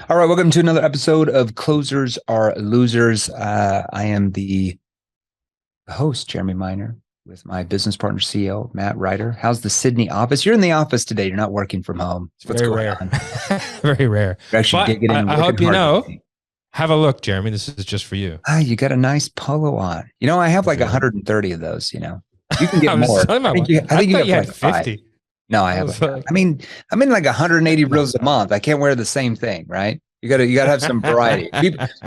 All right, welcome to another episode of Closers Are Losers. I am the host, Jeremy Miner, with my business partner, CEO, Matt Ryder. How's the Sydney office? You're in the office today. You're not working from home. It's What's very going rare. on? Very rare. You're actually But digging in and I working hope you hard know. today. Have a look, Jeremy. This is just for you. You got a nice polo on. I have I like do. 130 of those. You can get I was more. talking I about think one. you, I I think you thought have you like had five. 50. No, I I have. was like, I'm in like 180 no. reels a month. I can't wear the same thing, right? You gotta have some variety.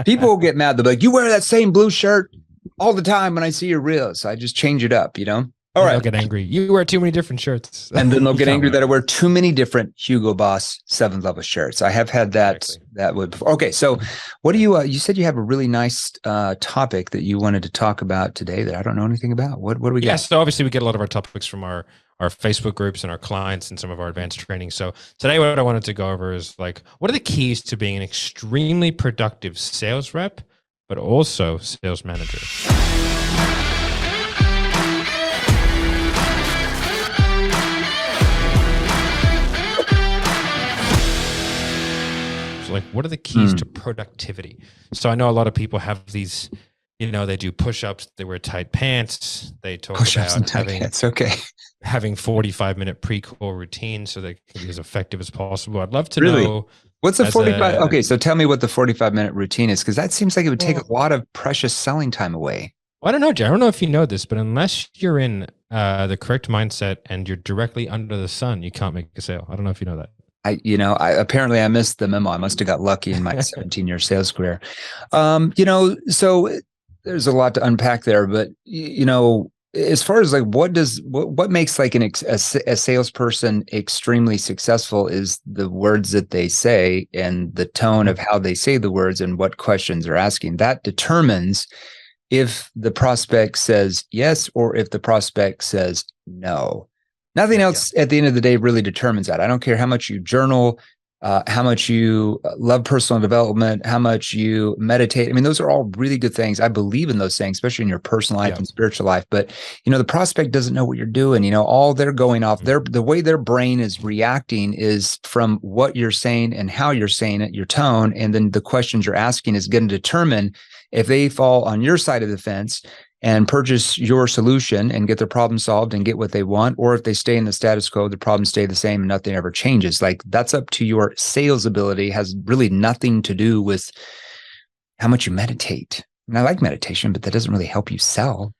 People will get mad. They'll be like, "You wear that same blue shirt all the time when I see your reels." So I just change it up. All And right. they'll get angry. You wear too many different shirts. And then they'll You get can't angry wear that I it. wear too many different Hugo Boss 7th level shirts. I have had that Exactly. that way before. Okay, so what do you said you have a really nice topic that you wanted to talk about today that I don't know anything about. What do we Yeah, got? so obviously we get a lot of our topics from our Facebook groups and our clients and some of our advanced training. So today what I wanted to go over is like, what are the keys to being an extremely productive sales rep, but also sales manager? So like, what are the keys to productivity? So I know a lot of people have these, they do push-ups, they wear tight pants, they talk Push-ups and about tight pants. Okay. having 45-minute pre-call routines so they can be as effective as possible. I'd love to Really? know What's the as 45? a Okay, so tell me what the 45-minute routine is, because that seems like it would take well, a lot of precious selling time away. I don't know, Jay. I don't know if you know this, but unless you're in the correct mindset and you're directly under the sun, you can't make a sale. I don't know if you know that. Apparently I missed the memo. I must have got lucky in my 17-year sales career. So there's a lot to unpack there, but as far as like what makes like a salesperson extremely successful is the words that they say and the tone of how they say the words and what questions they're asking. That determines if the prospect says yes or if the prospect says no. Nothing else at the end of the day really determines that. I don't care how much you journal, how much you love personal development, how much you meditate. I mean, those are all really good things. I believe in those things, especially in your personal life and spiritual life. But, the prospect doesn't know what you're doing. All they're going off, the way their brain is reacting is from what you're saying and how you're saying it, your tone. And then the questions you're asking is going to determine if they fall on your side of the fence and purchase your solution and get their problem solved and get what they want, or if they stay in the status quo, the problems stay the same and nothing ever changes. Like, that's up to your sales ability. It has really nothing to do with how much you meditate. And I like meditation, but that doesn't really help you sell.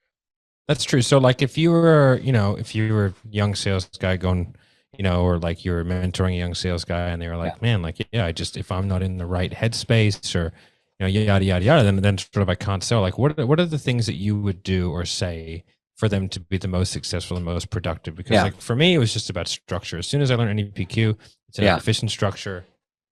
That's true. So like if you were a young sales guy going, or like you were mentoring a young sales guy and they were like, man, like, if I'm not in the right headspace or, yada, yada, yada, then sort of I can't sell. Like, what are the things that you would do or say for them to be the most successful and most productive? Because like for me, it was just about structure. As soon as I learned NEPQ, it's an efficient structure.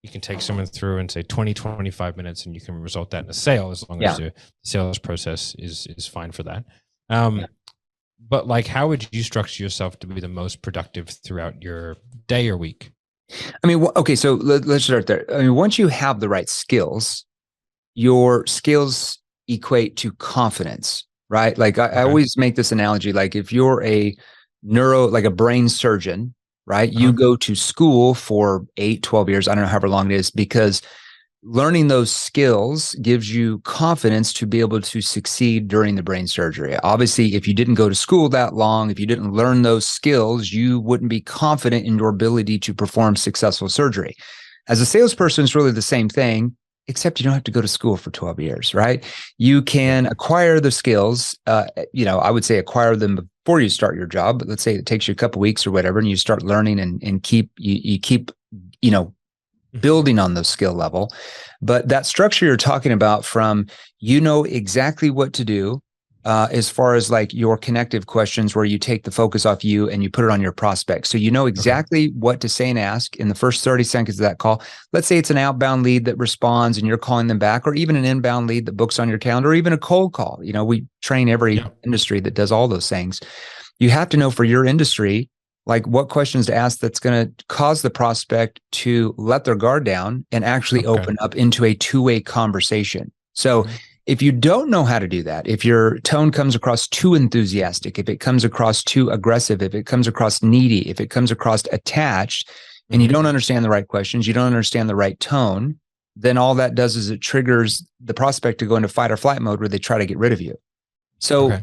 You can take someone through and say 20, 25 minutes and you can result that in a sale as long as the sales process is fine for that. But like, how would you structure yourself to be the most productive throughout your day or week? I mean, okay, so let's start there. I mean, once you have the right skills, your skills equate to confidence, right? Like I always make this analogy. Like if you're like a brain surgeon, right? You go to school for 8, 12 years. I don't know however long it is, because learning those skills gives you confidence to be able to succeed during the brain surgery. Obviously, if you didn't go to school that long, if you didn't learn those skills, you wouldn't be confident in your ability to perform successful surgery. As a salesperson, it's really the same thing, except you don't have to go to school for 12 years, right? You can acquire the skills. I would say acquire them before you start your job. But let's say it takes you a couple weeks or whatever, and you start learning and keep building on the skill level. But that structure you're talking about, from exactly what to do, as far as like your connective questions, where you take the focus off you and you put it on your prospect. So you know exactly what to say and ask in the first 30 seconds of that call. Let's say it's an outbound lead that responds and you're calling them back, or even an inbound lead that books on your calendar, or even a cold call. We train every industry that does all those things. You have to know for your industry, like what questions to ask that's going to cause the prospect to let their guard down and actually open up into a two-way conversation. So if you don't know how to do that, if your tone comes across too enthusiastic, if it comes across too aggressive, if it comes across needy, if it comes across attached, and you don't understand the right questions, you don't understand the right tone, then all that does is it triggers the prospect to go into fight or flight mode where they try to get rid of you. So,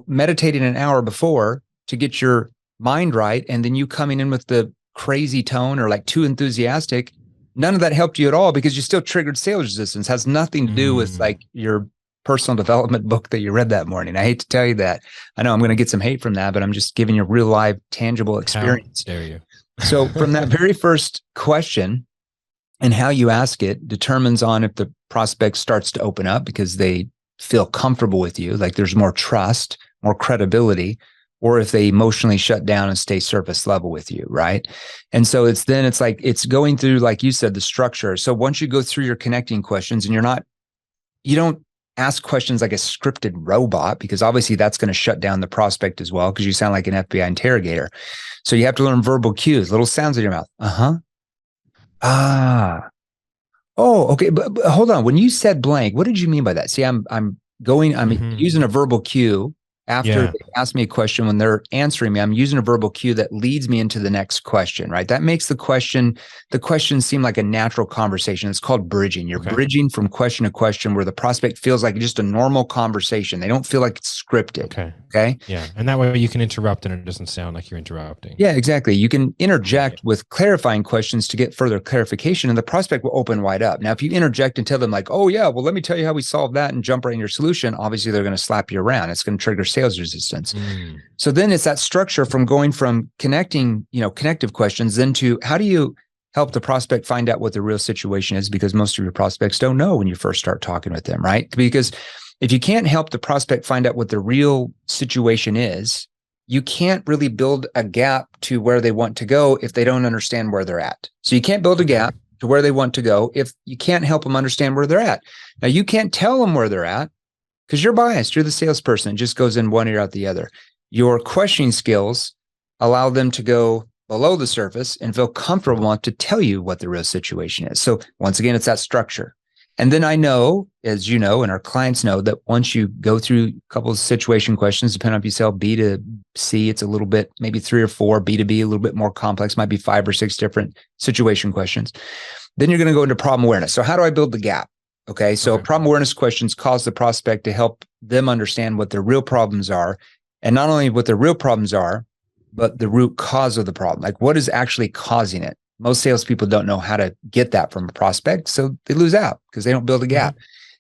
meditating an hour before to get your mind right, and then you coming in with the crazy tone or like too enthusiastic, none of that helped you at all because you still triggered sales resistance. Has nothing to do with like your personal development book that you read that morning. I hate to tell you that. I know I'm going to get some hate from that, but I'm just giving you real live, tangible experience. How dare you? So from that very first question and how you ask it determines on if the prospect starts to open up because they feel comfortable with you, like there's more trust, more credibility, or if they emotionally shut down and stay surface level with you, right? And so it's like it's going through, like you said, the structure. So once you go through your connecting questions and you don't ask questions like a scripted robot, because obviously that's going to shut down the prospect as well, because you sound like an FBI interrogator. So you have to learn verbal cues, little sounds in your mouth. Uh-huh. Ah. Oh, okay. But hold on. When you said blank, what did you mean by that? See, I'm using a verbal cue after they ask me a question. When they're answering me, I'm using a verbal cue that leads me into the next question, right? That makes the question seem like a natural conversation. It's called bridging. You're bridging from question to question where the prospect feels like just a normal conversation. They don't feel like it's scripted. Okay. Yeah. And that way you can interrupt and it doesn't sound like you're interrupting. Yeah, exactly. You can interject with clarifying questions to get further clarification and the prospect will open wide up. Now, if you interject and tell them like, oh yeah, well, let me tell you how we solve that and jump right in your solution, obviously they're going to slap you around. It's going to trigger sales resistance. So then it's that structure from going from connecting, connective questions, then to how do you help the prospect find out what the real situation is? Because most of your prospects don't know when you first start talking with them, right? Because if you can't help the prospect find out what the real situation is, you can't really build a gap to where they want to go if they don't understand where they're at. So you can't build a gap to where they want to go if you can't help them understand where they're at. Now, you can't tell them where they're at because you're biased. You're the salesperson. It just goes in one ear out the other. Your questioning skills allow them to go below the surface and feel comfortable enough to tell you what the real situation is. So once again, it's that structure. And then I know, as you know, and our clients know, that once you go through a couple of situation questions, depending on if you sell B to C, it's a little bit, maybe 3 or 4, B to B, a little bit more complex, might be 5 or 6 different situation questions. Then you're going to go into problem awareness. So how do I build the gap? Okay. So problem awareness questions cause the prospect to help them understand what their real problems are. And not only what their real problems are, but the root cause of the problem. Like what is actually causing it? Most salespeople don't know how to get that from a prospect, so they lose out because they don't build a gap.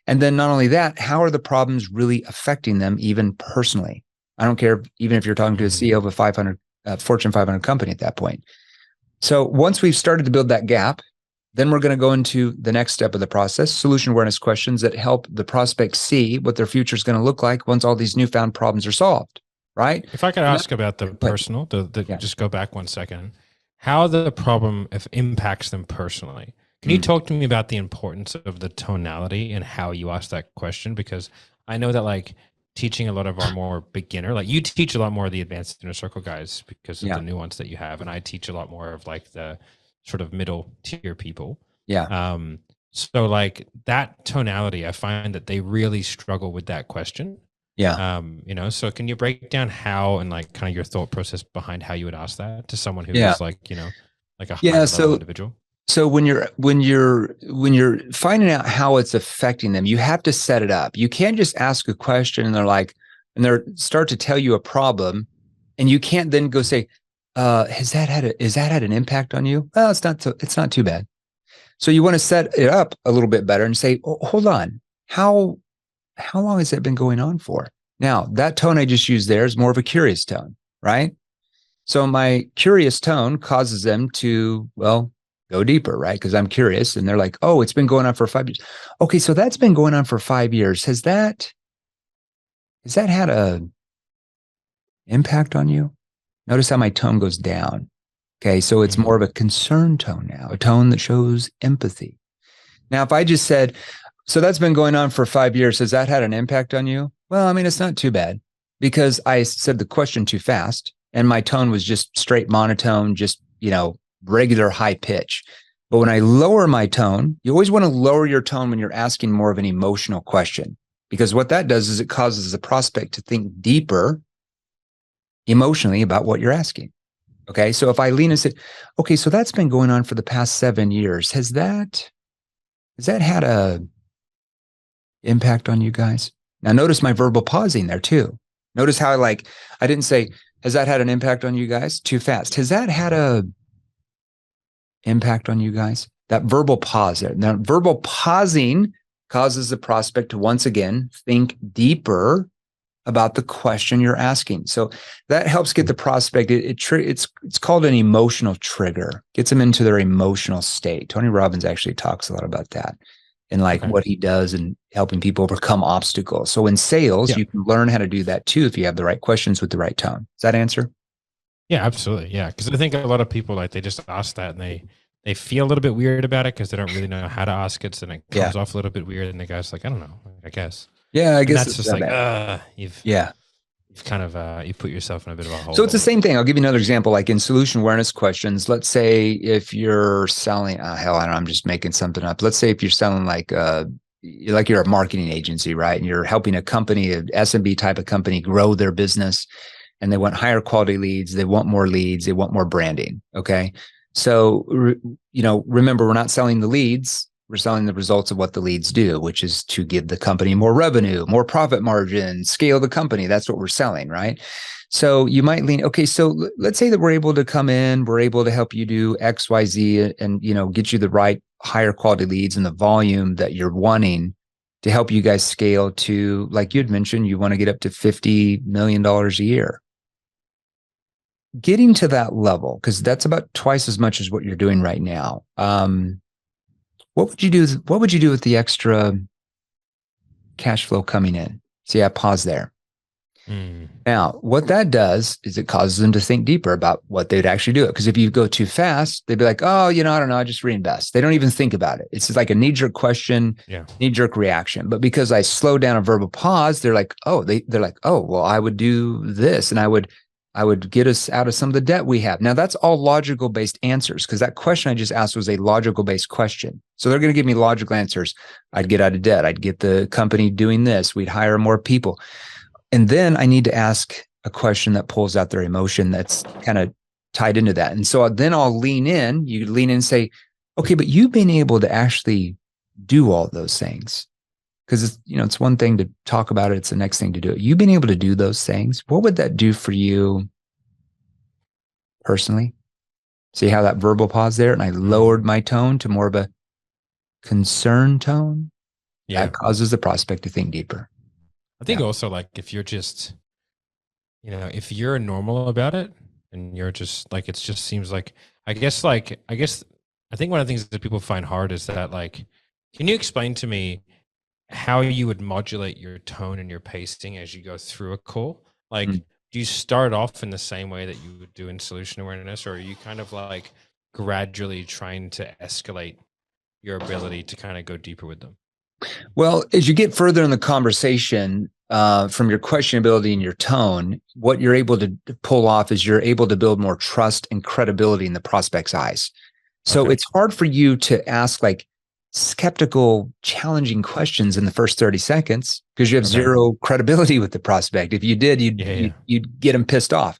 And then not only that, how are the problems really affecting them even personally? I don't care even if you're talking to a CEO of a Fortune 500 company at that point. So once we've started to build that gap, then we're going to go into the next step of the process, solution awareness questions that help the prospect see what their future is going to look like once all these newfound problems are solved, right? If I could ask about the personal, just go back 1 second. How the problem impacts them personally. Can you talk to me about the importance of the tonality and how you ask that question? Because I know that like teaching a lot of our more beginner, like you teach a lot more of the advanced inner circle guys because of the nuance that you have. And I teach a lot more of like the sort of middle tier people. So like that tonality, I find that they really struggle with that question. So can you break down how and like kind of your thought process behind how you would ask that to someone who is like, like a higher level individual? So when you're finding out how it's affecting them, you have to set it up. You can't just ask a question and they're start to tell you a problem, and you can't then go say, has that had an impact on you? Well, it's not too bad. So you want to set it up a little bit better and say, oh, hold on, how long has that been going on for? Now, that tone I just used there is more of a curious tone, right? So my curious tone causes them to, go deeper, right? Because I'm curious and they're like, oh, it's been going on for 5 years. Okay, so that's been going on for 5 years. Has that had a impact on you? Notice how my tone goes down. Okay, so it's more of a concern tone now, a tone that shows empathy. Now, if I just said, so that's been going on for 5 years, has that had an impact on you? Well, I mean, it's not too bad because I said the question too fast and my tone was just straight monotone, just, regular high pitch. But when I lower my tone, you always want to lower your tone when you're asking more of an emotional question, because what that does is it causes the prospect to think deeper emotionally about what you're asking. Okay. So if I lean and say, okay, so that's been going on for the past 7 years. Has that Has that had a impact on you guys? Now notice my verbal pausing there too. Notice how I didn't say, has that had an impact on you guys? Too fast. Has that had a impact on you guys? That verbal pause there. Now, verbal pausing causes the prospect to once again think deeper about the question you're asking. So that helps get the prospect. It's called an emotional trigger. Gets them into their emotional state. Tony Robbins actually talks a lot about that and like what he does in helping people overcome obstacles. So in sales, you can learn how to do that too if you have the right questions with the right tone. Does that answer? Yeah, absolutely. Yeah, because I think a lot of people like they just ask that and they feel a little bit weird about it because they don't really know how to ask it, so then it comes off a little bit weird, and the guy's like, I don't know, I guess. Yeah, I And guess that's just like, you've kind of you've put yourself in a bit of a hole. So it's the same thing. I'll give you another example. Like in solution awareness questions, let's say if you're selling, hell, I don't know, I'm just making something up. Let's say if you're selling like you're a marketing agency, right? And you're helping a company, an SMB type of company, grow their business, and they want higher quality leads. They want more leads. They want more branding. Okay. So, remember, we're not selling the leads. We're selling the results of what the leads do, which is to give the company more revenue, more profit margin, scale the company. That's what we're selling, right? So you might lean, okay, so let's say that we're able to come in, we're able to help you do X, Y, Z and, get you the right higher quality leads and the volume that you're wanting to help you guys scale to, like you had mentioned, you want to get up to $50 million a year. Getting to that level, because that's about twice as much as what you're doing right now. What would you do? What would you do with the extra cash flow coming in? See, I pause there. Now, what that does is it causes them to think deeper about what they'd actually do. Because if you go too fast, they'd be like, oh, I don't know, I just reinvest. They don't even think about it. It's just like a knee-jerk question, knee-jerk reaction. But because I slow down a verbal pause, they're like, they're like, oh, well, I would do this, and I would get us out of some of the debt we have. Now, that's all logical based answers because that question I just asked was a logical based question. So they're going to give me logical answers. I'd get out of debt. I'd get the company doing this. We'd hire more people. And then I need to ask a question that pulls out their emotion that's kind of tied into that. And so then I'll lean in. You lean in and say, okay, but you've been able to actually do all those things. Because it's one thing to talk about it. It's the next thing to do it. You've been able to do those things. What would that do for you personally? See how that verbal pause there? And I lowered my tone to more of a concern tone. Yeah. That causes the prospect to think deeper. I think also like if you're just, if you're normal about it and you're just like, it just seems like, I think one of the things that people find hard is that like, can you explain to me how you would modulate your tone and your pacing as you go through a call? Like, do you start off in the same way that you would do in solution awareness, or are you kind of like gradually trying to escalate your ability to kind of go deeper with them? Well, as you get further in the conversation, from your questionability and your tone, what you're able to pull off is you're able to build more trust and credibility in the prospect's eyes. So it's hard for you to ask like skeptical, challenging questions in the first 30 seconds because you have zero credibility with the prospect. If you did, you'd get them pissed off.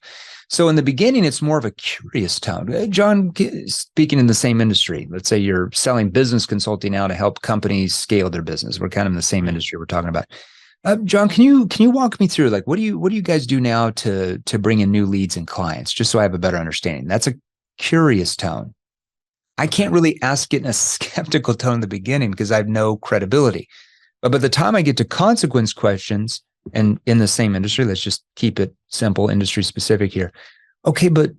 So in the beginning, it's more of a curious tone. John, speaking in the same industry, let's say you're selling business consulting now to help companies scale their business. We're kind of in the same industry we're talking about. John, can you walk me through like what do you guys do now to bring in new leads and clients, just so I have a better understanding? That's a curious tone. I can't really ask it in a skeptical tone in the beginning because I have no credibility. But by the time I get to consequence questions, and in the same industry, let's just keep it simple, industry specific here. Okay, but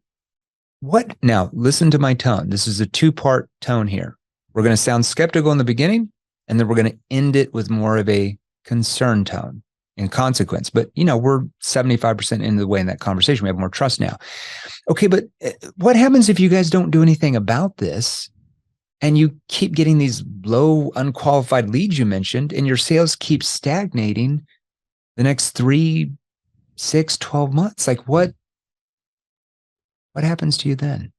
what now? Listen to my tone. This is a two-part tone here. We're going to sound skeptical in the beginning, and then we're going to end it with more of a concern tone in consequence. But, we're 75% into the way in that conversation. We have more trust now. Okay, but what happens if you guys don't do anything about this and you keep getting these low, unqualified leads you mentioned, and your sales keep stagnating the next 3, 6, 12 months? Like what happens to you then?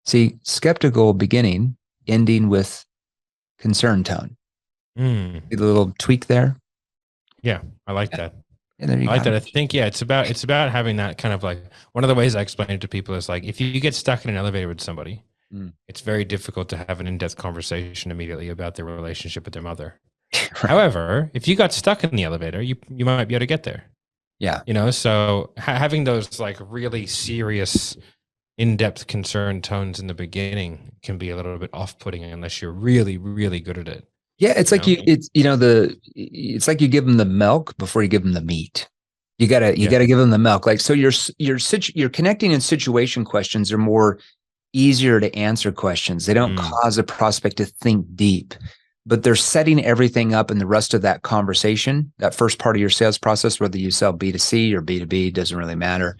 See, skeptical beginning, ending with concern tone. See the little tweak there? Yeah, I like that. And there you I like that. I think, it's about having that kind of like, one of the ways I explain it to people is like, if you get stuck in an elevator with somebody Mm. it's very difficult to have an in-depth conversation immediately about their relationship with their mother. Right. However, if you got stuck in the elevator, you might be able to get there. Yeah. So having those like really serious, in-depth concern tones in the beginning can be a little bit off-putting unless you're really, really good at it. Yeah, it's You like know? it's like you give them the milk before you give them the meat. You gotta give them the milk. Like, so you're connecting in situation questions are more easier to answer questions. They don't cause a prospect to think deep, but they're setting everything up in the rest of that conversation, that first part of your sales process, whether you sell B2C or B2B, doesn't really matter.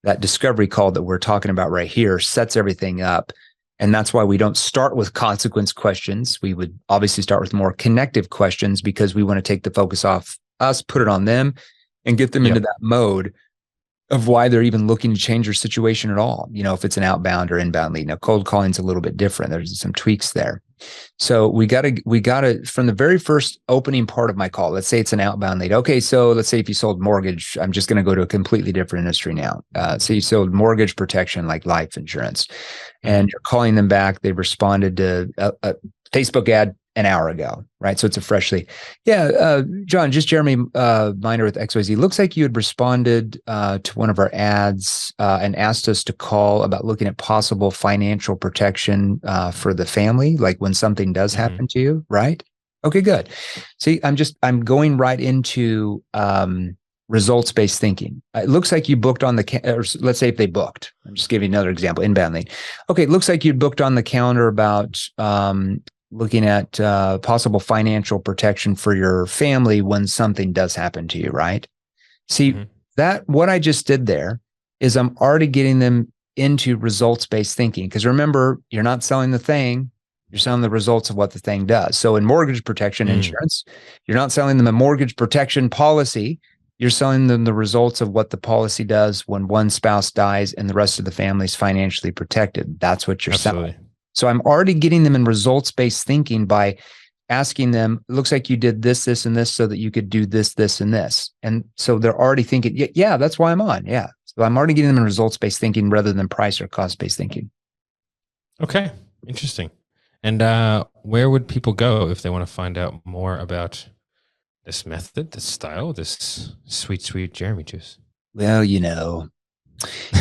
That discovery call that we're talking about right here sets everything up. And that's why we don't start with consequence questions. We would obviously start with more connective questions because we want to take the focus off us, put it on them, and get them into that mode of why they're even looking to change their situation at all. If it's an outbound or inbound lead. Now, cold calling is a little bit different. There's some tweaks there. So we got to, from the very first opening part of my call, let's say it's an outbound lead. Okay, so let's say if you sold mortgage, I'm just going to go to a completely different industry now. So you sold mortgage protection like life insurance, and you're calling them back. They responded to a Facebook ad an hour ago, right? So it's a fresh lead. Yeah, John, just Jeremy Miner with XYZ. Looks like you had responded to one of our ads and asked us to call about looking at possible financial protection for the family, like when something does happen to you, right? Okay, good. See, I'm going right into results-based thinking. It looks like you booked on or let's say if they booked. I'm just giving another example, inbound lead. Okay, it looks like you booked on the calendar about looking at possible financial protection for your family when something does happen to you, right? See, that what I just did there is I'm already getting them into results-based thinking. Because remember, you're not selling the thing, you're selling the results of what the thing does. So in mortgage protection insurance, you're not selling them a mortgage protection policy, you're selling them the results of what the policy does when one spouse dies and the rest of the family is financially protected. That's what you're selling. So I'm already getting them in results-based thinking by asking them, it looks like you did this, this, and this so that you could do this, this, and this. And so they're already thinking, yeah, that's why I'm on. Yeah. So I'm already getting them in results-based thinking rather than price or cost-based thinking. Okay. Interesting. And where would people go if they want to find out more about this method, this style, this sweet, sweet Jeremy juice? Well,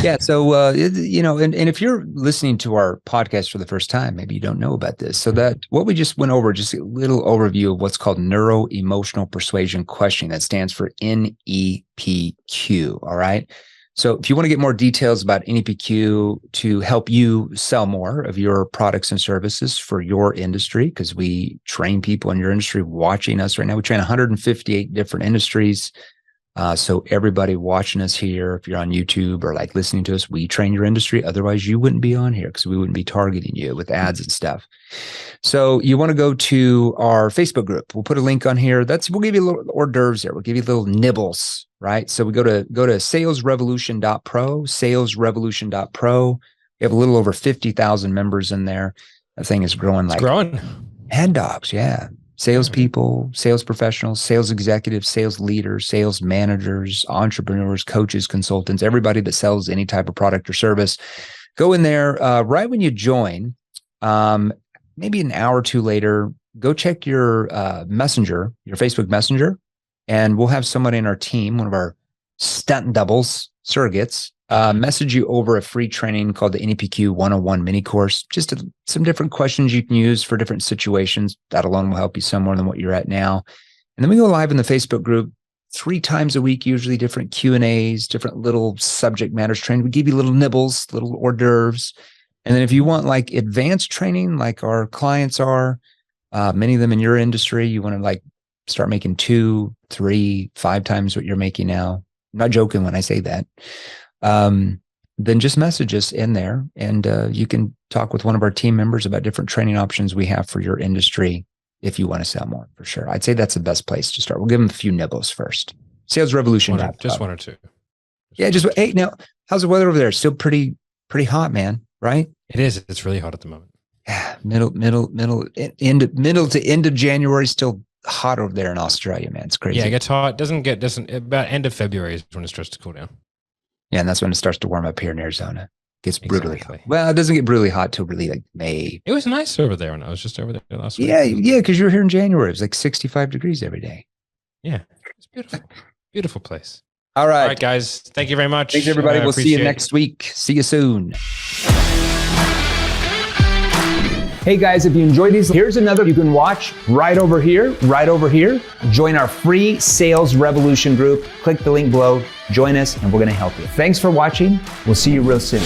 yeah. So, and if you're listening to our podcast for the first time, maybe you don't know about this. So that what we just went over, just a little overview of what's called neuro emotional persuasion questioning. That stands for NEPQ. All right. So if you want to get more details about NEPQ to help you sell more of your products and services for your industry, because we train people in your industry watching us right now. We train 158 different industries. So everybody watching us here, if you're on YouTube or like listening to us, we train your industry. Otherwise, you wouldn't be on here because we wouldn't be targeting you with ads and stuff. So you want to go to our Facebook group. We'll put a link on here. We'll give you a little hors d'oeuvres there. We'll give you little nibbles, right? So we go to salesrevolution.pro, salesrevolution.pro. We have a little over 50,000 members in there. That thing is growing It's growing. Mad dogs, yeah. Salespeople, sales professionals, sales executives, sales leaders, sales managers, entrepreneurs, coaches, consultants, everybody that sells any type of product or service. Go in there right when you join, maybe an hour or two later, go check your messenger, your Facebook messenger, and we'll have somebody in our team, one of our stunt doubles, surrogates, message you over a free training called the NEPQ 101 mini course. Just some different questions you can use for different situations. That alone will help you some more than what you're at now. And then we go live in the Facebook group 3 times a week, usually different Q&As, different little subject matters training. We give you little nibbles, little hors d'oeuvres. And then if you want like advanced training, like our clients are, many of them in your industry, you want to like start making 2, 3, 5 times what you're making now. I'm not joking when I say that. Then just message us in there and you can talk with one of our team members about different training options we have for your industry if you want to sell more, for sure. I'd say that's the best place to start. We'll give them a few nibbles first. Sales Revolution. Just 1 or 2. Hey, now, how's the weather over there? Still pretty hot, man, right? It is. It's really hot at the moment. Yeah, middle to end of January, still hot over there in Australia, man. It's crazy. Yeah, it gets hot. Doesn't about end of February is when it starts to cool down. Yeah, and that's when it starts to warm up here in Arizona. Gets brutally Exactly. hot. Well, it doesn't get brutally hot till really like May. It was nice over there when I was just over there last week. Yeah, because you were here in January. It was like 65 degrees every day. Yeah, it's beautiful. Beautiful place. All All right. right, guys. Thank you very much. Thanks, everybody. We'll see you Appreciate- next week. See you soon. Hey guys, if you enjoyed these, here's another you can watch right over here, right over here. Join our free Sales Revolution group. Click the link below, join us, and we're gonna help you. Thanks for watching. We'll see you real soon.